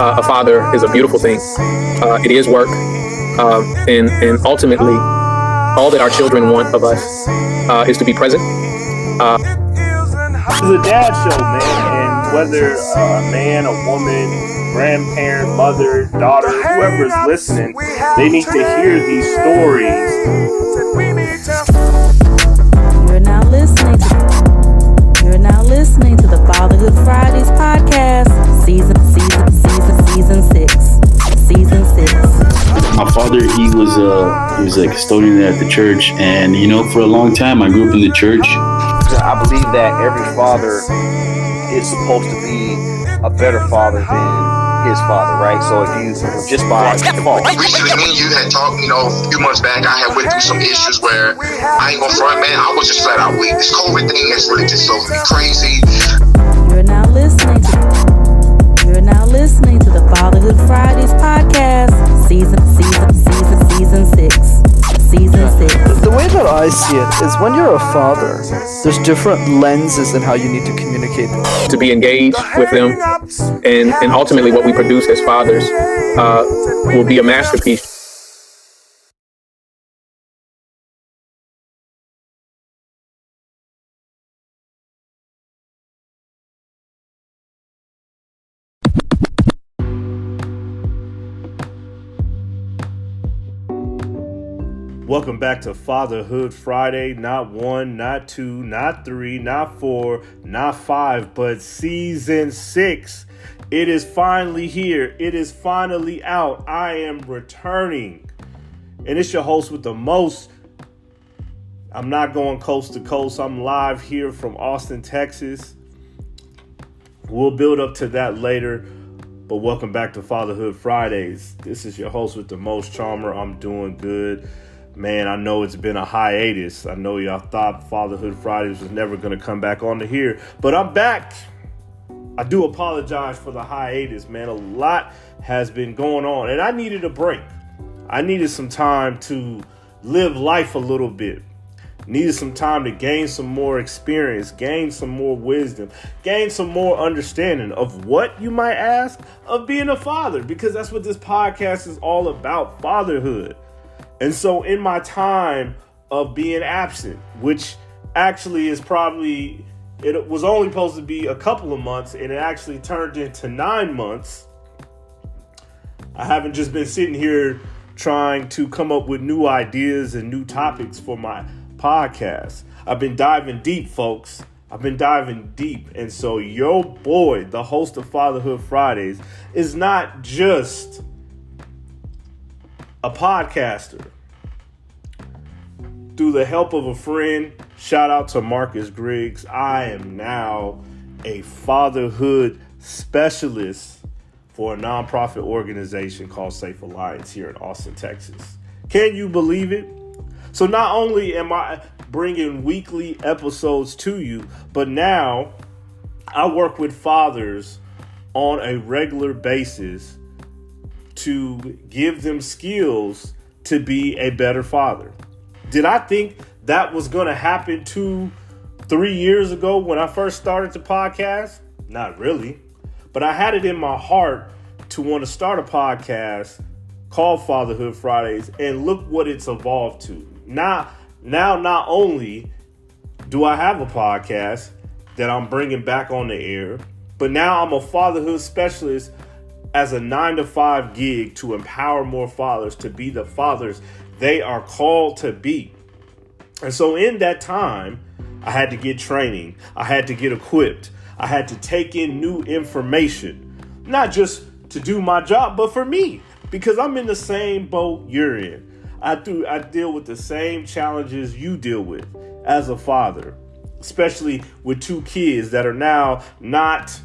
a father is a beautiful thing. It is work. And ultimately, all that our children want of us is to be present. It's a dad show, man, and whether a man, a woman, grandparent, mother, daughter, whoever's listening, they need to hear these stories. You're now listening to the Fatherhood Fridays podcast, season 6. My father, he was a custodian at the church, and for a long time I grew up in the church. I believe that every father is supposed to be a better father than his father, right? So if you just by default. Recently, me and you had talked, a few months back. I had went through some issues where I ain't gonna front, man. I was just flat out weak. This COVID thing has really just drove me crazy. You're now listening to the Fatherhood Fridays podcast, season 6. The way that I see it is when you're a father, there's different lenses in how you need to communicate. To be engaged with them, and ultimately what we produce as fathers will be a masterpiece. Welcome back to Fatherhood Friday. Not 1, not 2, not 3, not 4, not 5, but season 6. It is finally here. It is finally out. I am returning. And it's your host with the most. I'm not going coast to coast. I'm live here from Austin, Texas. We'll build up to that later. But welcome back to Fatherhood Fridays. This is your host with the most, Charmer. I'm doing good. Man, I know it's been a hiatus. I know y'all thought Fatherhood Fridays was never going to come back on to here, but I'm back. I do apologize for the hiatus, man. A lot has been going on, and I needed a break. I needed some time to live life a little bit. Needed some time to gain some more experience, gain some more wisdom, gain some more understanding of what, you might ask, of being a father, because that's what this podcast is all about, fatherhood. And so in my time of being absent, which actually is probably, it was only supposed to be a couple of months, and it actually turned into 9 months. I haven't just been sitting here trying to come up with new ideas and new topics for my podcast. I've been diving deep, folks. I've been diving deep. And so your boy, the host of Fatherhood Fridays, is not just a podcaster. Through the help of a friend, shout out to Marcus Griggs, I am now a fatherhood specialist for a nonprofit organization called Safe Alliance here in Austin, Texas. Can you believe it? So not only am I bringing weekly episodes to you, but now I work with fathers on a regular basis to give them skills to be a better father. Did I think that was going to happen 2-3 years ago when I first started the podcast? Not really. But I had it in my heart to want to start a podcast called Fatherhood Fridays, and look what it's evolved to. Now, not only do I have a podcast that I'm bringing back on the air, but now I'm a fatherhood specialist as a 9-to-5 gig to empower more fathers to be the fathers they are called to be. And so in that time, I had to get training. I had to get equipped. I had to take in new information, not just to do my job, but for me, because I'm in the same boat you're in. I deal with the same challenges you deal with as a father, especially with 2 kids that are now not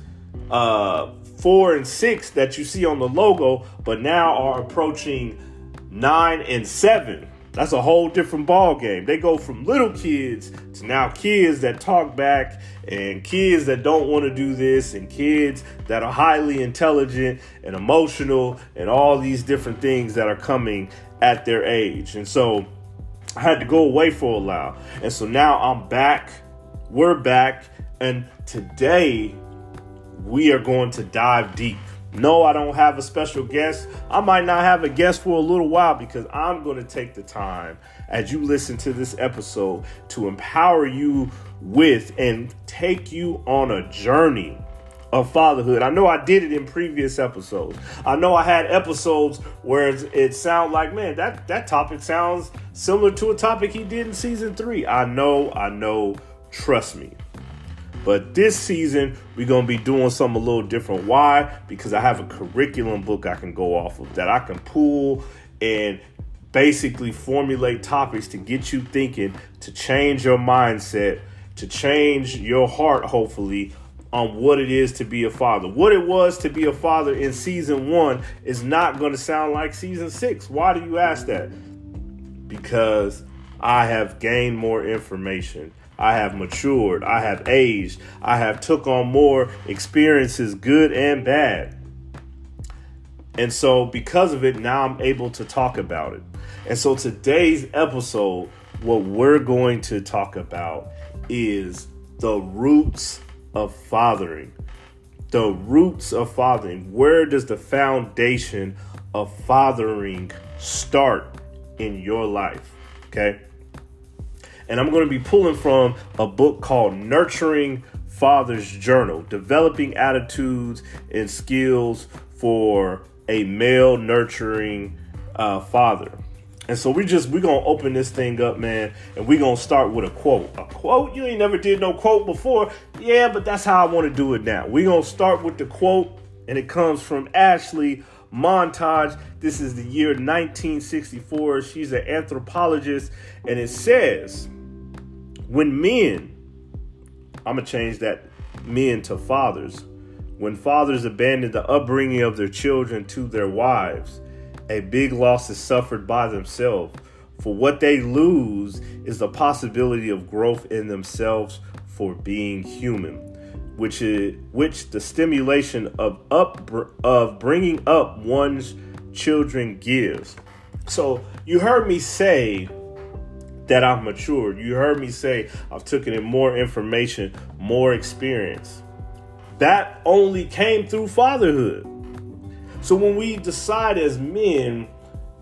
4 and 6 that you see on the logo, but now are approaching 9 and 7. That's a whole different ball game. They go from little kids to now kids that talk back, and kids that don't want to do this, and kids that are highly intelligent and emotional, and all these different things that are coming at their age. And so I had to go away for a while. And so now I'm back. We're back. And today we are going to dive deep. No, I don't have a special guest. I might not have a guest for a little while because I'm going to take the time as you listen to this episode to empower you with and take you on a journey of fatherhood. I know I did it in previous episodes. I know I had episodes where it sounded like, man, that topic sounds similar to a topic he did in season 3. I know, trust me. But this season, we're going to be doing something a little different. Why? Because I have a curriculum book I can go off of that I can pull and basically formulate topics to get you thinking, to change your mindset, to change your heart, hopefully, on what it is to be a father. What it was to be a father in season 1 is not going to sound like season 6. Why do you ask that? Because I have gained more information. I have matured. I have aged. I have took on more experiences, good and bad. And so because of it, now I'm able to talk about it. And so today's episode, what we're going to talk about is the roots of fathering. The roots of fathering. Where does the foundation of fathering start in your life? Okay. And I'm going to be pulling from a book called Nurturing Father's Journal, Developing Attitudes and Skills for a Male Nurturing Father. And so we're going to open this thing up, man, and we're going to start with a quote. A quote? You ain't never did no quote before. Yeah, but that's how I want to do it now. We're going to start with the quote, and it comes from Ashley Montage. This is the year 1964. She's an anthropologist, and it says, when men, I'm going to change that men to fathers, when fathers abandon the upbringing of their children to their wives, a big loss is suffered by themselves. For what they lose is the possibility of growth in themselves for being human, which the stimulation of bringing up one's children gives. So you heard me say that I've matured. You heard me say I've taken in more information, more experience. That only came through fatherhood. So when we decide as men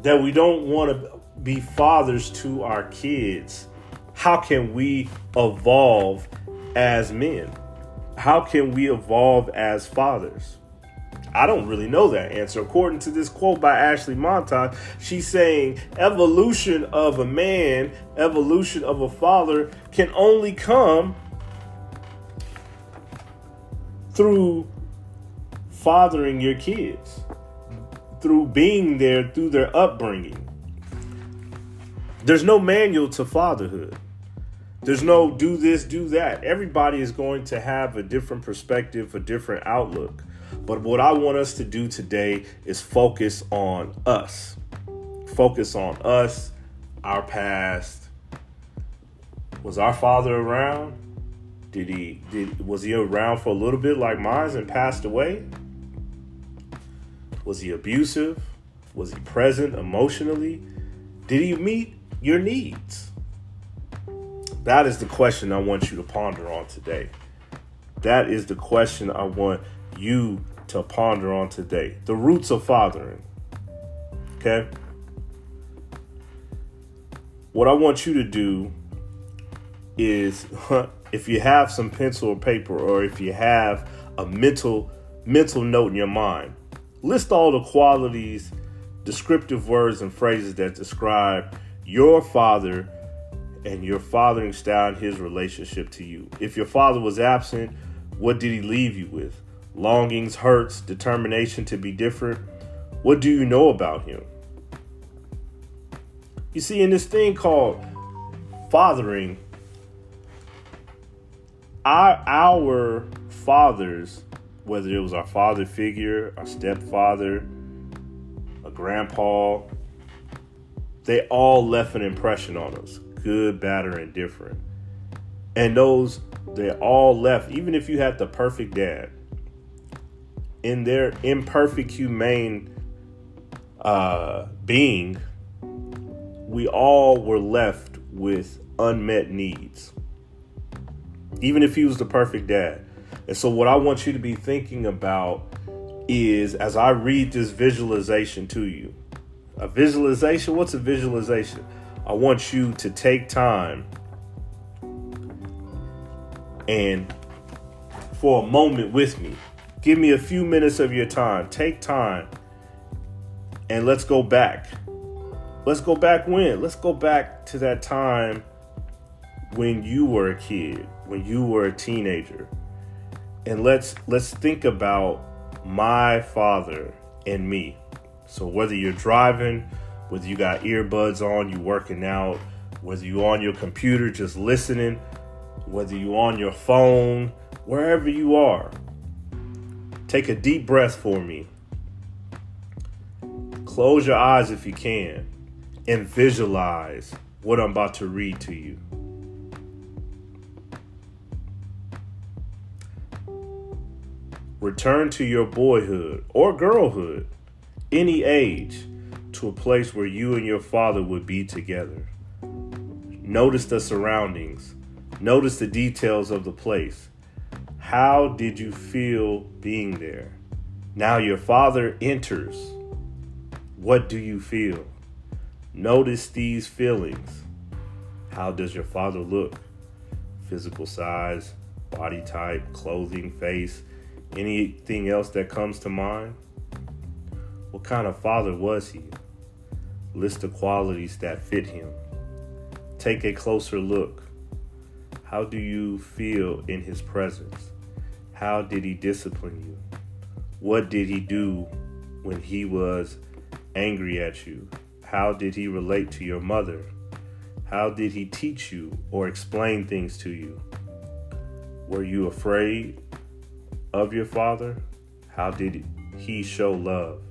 that we don't want to be fathers to our kids, how can we evolve as men? How can we evolve as fathers? I don't really know that answer. According to this quote by Ashley Montage, she's saying evolution of a man, evolution of a father can only come through fathering your kids, through being there, through their upbringing. There's no manual to fatherhood. There's no do this, do that. Everybody is going to have a different perspective, a different outlook. But what I want us to do today is focus on us. Focus on us, our past. Was our father around? Was he around for a little bit like mine and passed away? Was he abusive? Was he present emotionally? Did he meet your needs? That is the question I want you to ponder on today. That is the question I want you to ponder on today. The roots of fathering. Okay? What I want you to do is, if you have some pencil or paper, or if you have a mental note in your mind, list all the qualities, descriptive words and phrases that describe your father and your fathering style and his relationship to you. If your father was absent, what did he leave you with? Longings, hurts, determination to be different. What do you know about him? You see, in this thing called fathering, our fathers, whether it was our father figure, our stepfather, a grandpa, they all left an impression on us, good, bad, or indifferent. And they all left, even if you had the perfect dad, in their imperfect, humane being, we all were left with unmet needs, even if he was the perfect dad. And so what I want you to be thinking about is, as I read this visualization to you, a visualization, what's a visualization? I want you to take time and for a moment with me, give me a few minutes of your time. Take time and let's go back. Let's go back when? Let's go back to that time when you were a kid, when you were a teenager. And let's think about my father and me. So whether you're driving, whether you got earbuds on, you working out, whether you on your computer just listening, whether you on your phone, wherever you are, take a deep breath for me. Close your eyes if you can and visualize what I'm about to read to you. Return to your boyhood or girlhood, any age, to a place where you and your father would be together. Notice the surroundings. Notice the details of the place. How did you feel being there? Now your father enters. What do you feel? Notice these feelings. How does your father look? Physical size, body type, clothing, face, anything else that comes to mind? What kind of father was he? List the qualities that fit him. Take a closer look. How do you feel in his presence? How did he discipline you? What did he do when he was angry at you? How did he relate to your mother? How did he teach you or explain things to you? Were you afraid of your father? How did he show love?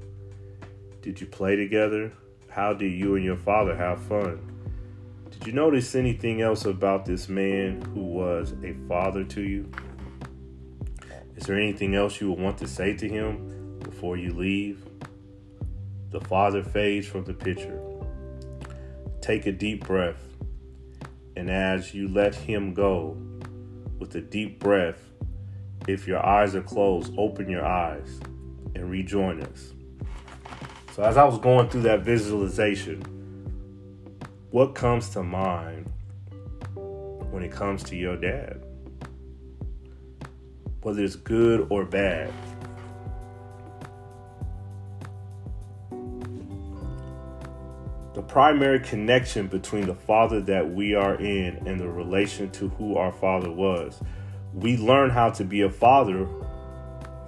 Did you play together? How did you and your father have fun? Did you notice anything else about this man who was a father to you? Is there anything else you would want to say to him before you leave? The father fades from the picture. Take a deep breath, and as you let him go with a deep breath, if your eyes are closed, open your eyes and rejoin us. So as I was going through that visualization, what comes to mind when it comes to your dad? Whether it's good or bad. The primary connection between the father that we are in and the relation to who our father was. We learn how to be a father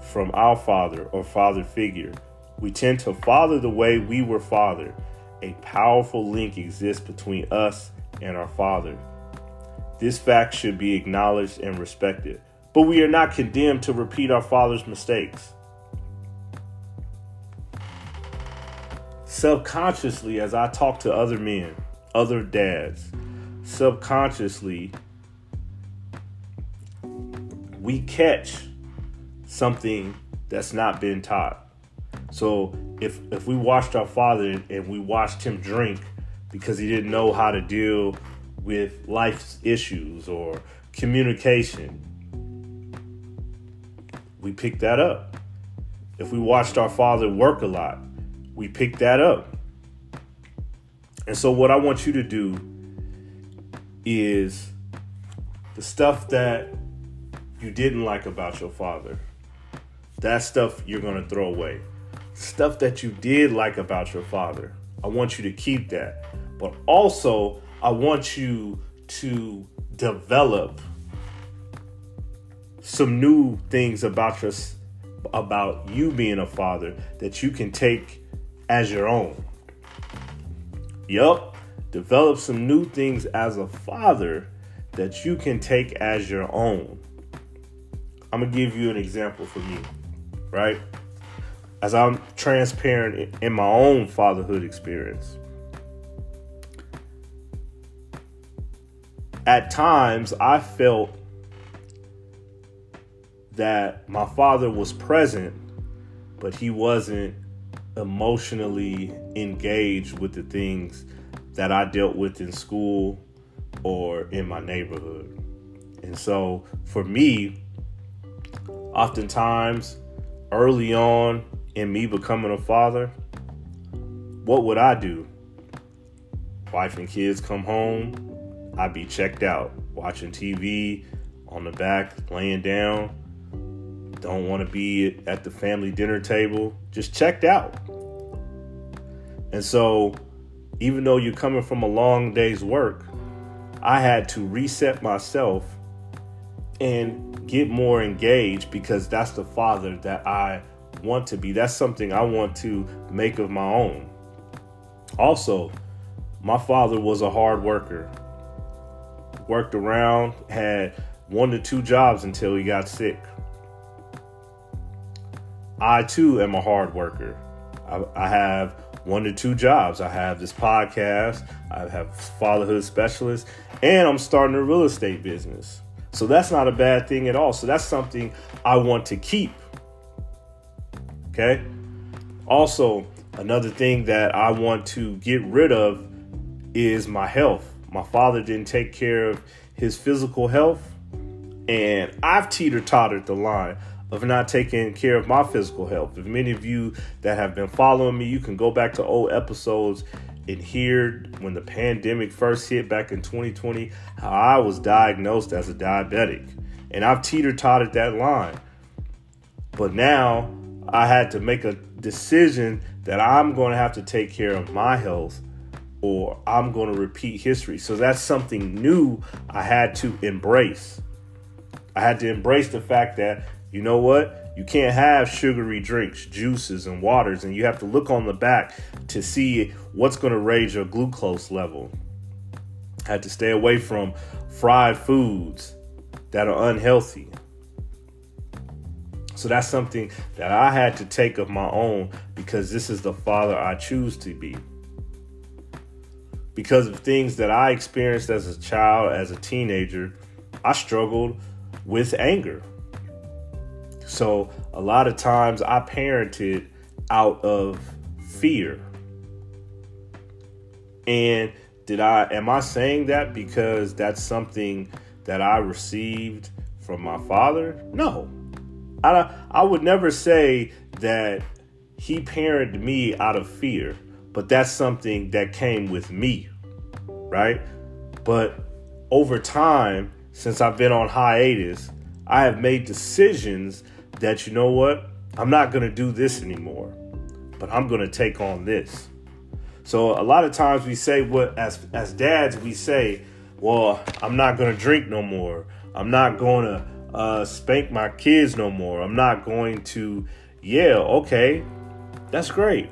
from our father or father figure. We tend to father the way we were fathered. A powerful link exists between us and our father. This fact should be acknowledged and respected, but we are not condemned to repeat our father's mistakes. Subconsciously, as I talk to other men, other dads, subconsciously, we catch something that's not been taught. So if we watched our father and we watched him drink because he didn't know how to deal with life's issues or communication, we picked that up. If we watched our father work a lot, we picked that up. And so what I want you to do is the stuff that you didn't like about your father, that stuff you're going to throw away. Stuff that you did like about your father, I want you to keep that. But also, I want you to develop some new things about you being a father that you can take as your own. Yup, develop some new things as a father that you can take as your own. I'm going to give you an example for me, right? As I'm transparent in my own fatherhood experience. At times, I felt that my father was present, but he wasn't emotionally engaged with the things that I dealt with in school or in my neighborhood. And so for me, oftentimes early on in me becoming a father, what would I do? Wife and kids come home, I'd be checked out, watching TV on the back, laying down. Don't want to be at the family dinner table, just checked out. And so, even though you're coming from a long day's work, I had to reset myself and get more engaged, because that's the father that I want to be. That's something I want to make of my own. Also, my father was a hard worker. Worked around, had 1 to 2 jobs until he got sick. I too am a hard worker. I have 1 to 2 jobs. I have this podcast. I have Fatherhood Specialist, and I'm starting a real estate business. So that's not a bad thing at all. So that's something I want to keep. Okay. Also, another thing that I want to get rid of is my health. My father didn't take care of his physical health, and I've teeter-tottered the line of not taking care of my physical health. If many of you that have been following me, you can go back to old episodes and hear when the pandemic first hit back in 2020, how I was diagnosed as a diabetic. And I've teeter-totted that line. But now I had to make a decision that I'm going to have to take care of my health, or I'm going to repeat history. So that's something new I had to embrace. I had to embrace the fact that, you know what? You can't have sugary drinks, juices, and waters, and you have to look on the back to see what's going to raise your glucose level. I had to stay away from fried foods that are unhealthy. So that's something that I had to take of my own, because this is the father I choose to be. Because of things that I experienced as a child, as a teenager, I struggled with anger. So a lot of times I parented out of fear. And am I saying that because that's something that I received from my father? No. I would never say that he parented me out of fear, but that's something that came with me, right? But over time, since I've been on hiatus, I have made decisions that, you know what, I'm not going to do this anymore, but I'm going to take on this. So a lot of times we say, as dads, we say, well, I'm not going to drink no more. I'm not going to spank my kids no more. I'm not going to, okay, that's great.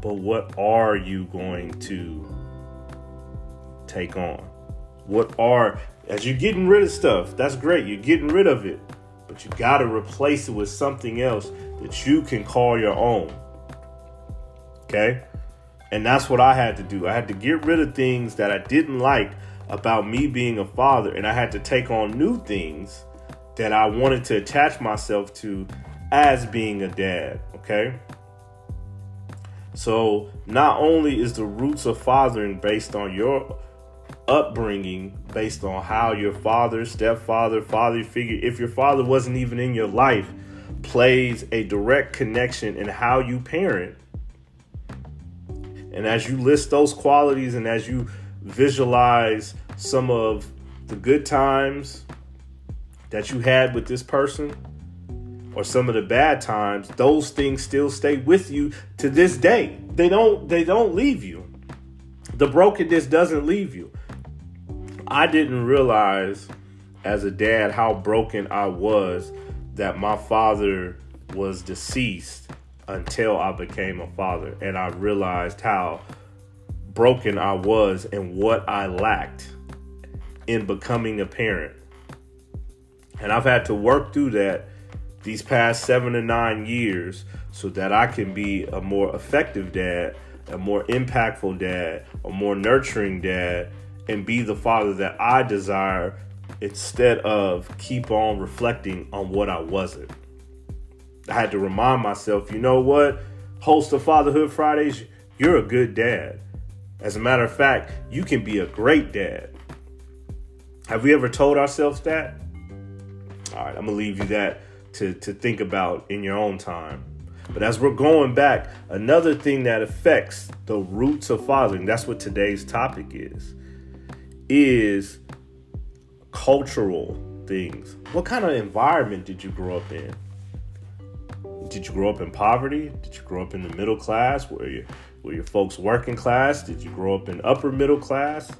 But what are you going to take on? As you're getting rid of stuff, that's great. You're getting rid of it. But you got to replace it with something else that you can call your own. Okay? And that's what I had to do. I had to get rid of things that I didn't like about me being a father. And I had to take on new things that I wanted to attach myself to as being a dad. Okay? So not only is the roots of fathering based on your upbringing, based on how your father, stepfather, father figure, if your father wasn't even in your life, plays a direct connection in how you parent. And as you list those qualities, and as you visualize some of the good times that you had with this person, or some of the bad times, those things still stay with you to this day. They don't leave you. The brokenness doesn't leave you. I didn't realize as a dad how broken I was, that my father was deceased, until I became a father. And I realized how broken I was and what I lacked in becoming a parent. And I've had to work through that these past 7 to 9 years so that I can be a more effective dad, a more impactful dad, a more nurturing dad, and be the father that I desire, instead of keep on reflecting on what I wasn't. I had to remind myself, you know what? Host of Fatherhood Fridays, you're a good dad. As a matter of fact, you can be a great dad. Have we ever told ourselves that? All right, I'm going to leave you that to think about in your own time. But as we're going back, another thing that affects the roots of fathering, that's what today's topic is cultural things. What kind of environment did you grow up in? Did you grow up in poverty? Did you grow up in the middle class? Were your folks working class? Did you grow up in upper middle class?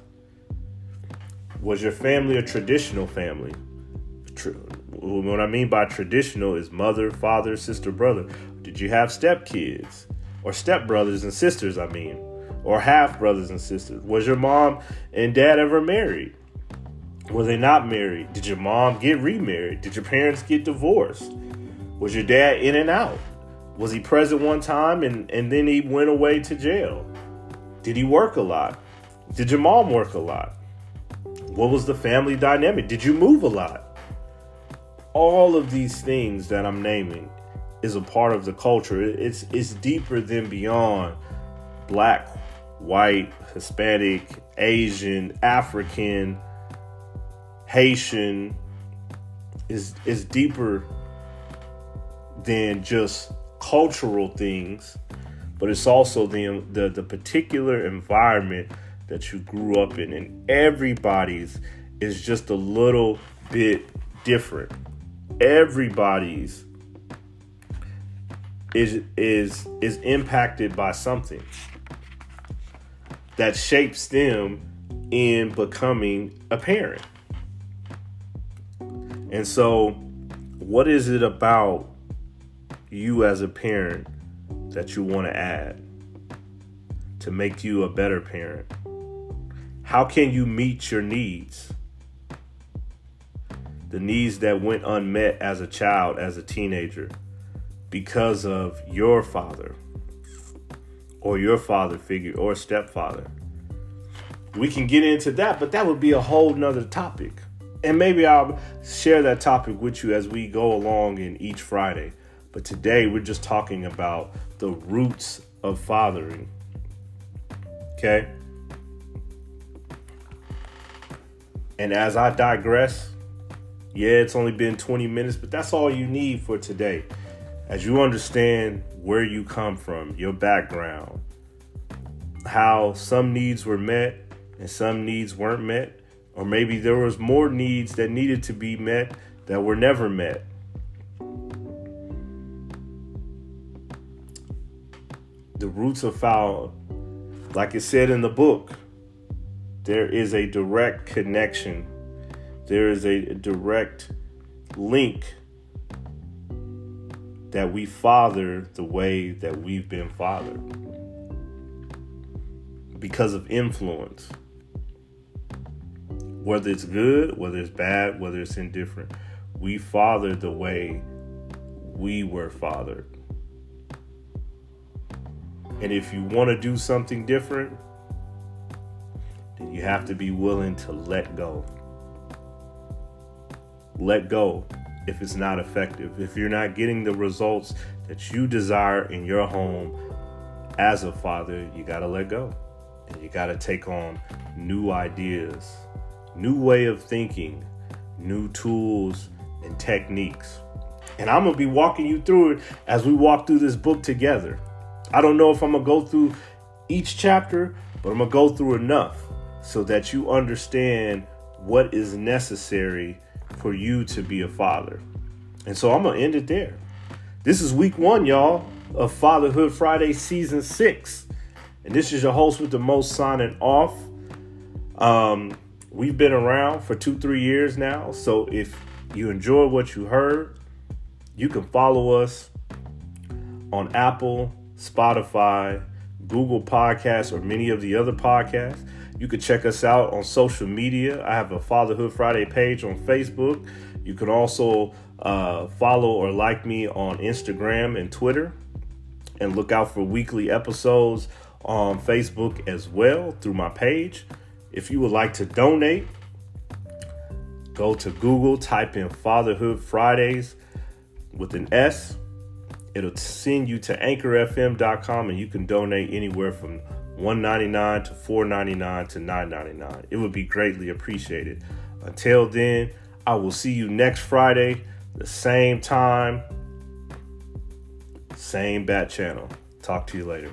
Was your family a traditional family? What I mean by traditional is mother, father, sister, brother. Did you have stepkids or stepbrothers and sisters, or half brothers and sisters? Was your mom and dad ever married? Were they not married? Did your mom get remarried? Did your parents get divorced? Was your dad in and out? Was he present one time and then he went away to jail? Did he work a lot? Did your mom work a lot? What was the family dynamic? Did you move a lot? All of these things that I'm naming is a part of the culture. It's deeper than beyond black, white, Hispanic, Asian, African, Haitian. Is deeper than just cultural things, but it's also the particular environment that you grew up in, and everybody's is just a little bit different. Everybody's is impacted by something that shapes them in becoming a parent. And so, what is it about you as a parent that you want to add to make you a better parent? How can you meet your needs? The needs that went unmet as a child, as a teenager, because of your father or your father figure or stepfather. We can get into that, but that would be a whole nother topic. And maybe I'll share that topic with you as we go along in each Friday. But today we're just talking about the roots of fathering. Okay? And as I digress, yeah, it's only been 20 minutes, but that's all you need for today. As you understand where you come from, your background, how some needs were met and some needs weren't met, or maybe there was more needs that needed to be met that were never met. The roots of foul, like it said in the book, there is a direct connection. There is a direct link that we father the way that we've been fathered because of influence. Whether it's good, whether it's bad, whether it's indifferent, we father the way we were fathered. And if you want to do something different, then you have to be willing to let go. Let go if it's not effective. If you're not getting the results that you desire in your home as a father, you got to let go. And you got to take on new ideas, new way of thinking, new tools and techniques. And I'm going to be walking you through it as we walk through this book together. I don't know if I'm going to go through each chapter, but I'm going to go through enough so that you understand what is necessary for you to be a father. And so I'm going to end it there. This is week 1, y'all, of Fatherhood Friday season 6. And this is your host with the most signing off. We've been around for 2-3 years now. So if you enjoy what you heard, you can follow us on Apple, Spotify, Google Podcasts, or many of the other podcasts. You can check us out on social media. I have a Fatherhood Friday page on Facebook. You can also follow or like me on Instagram and Twitter. And look out for weekly episodes on Facebook as well through my page. If you would like to donate, go to Google, type in Fatherhood Fridays with an S. It'll send you to anchorfm.com and you can donate anywhere from $1.99 to $4.99 to $9.99. It would be greatly appreciated. Until then, I will see you next Friday. the same time, same bat channel. Talk to you later.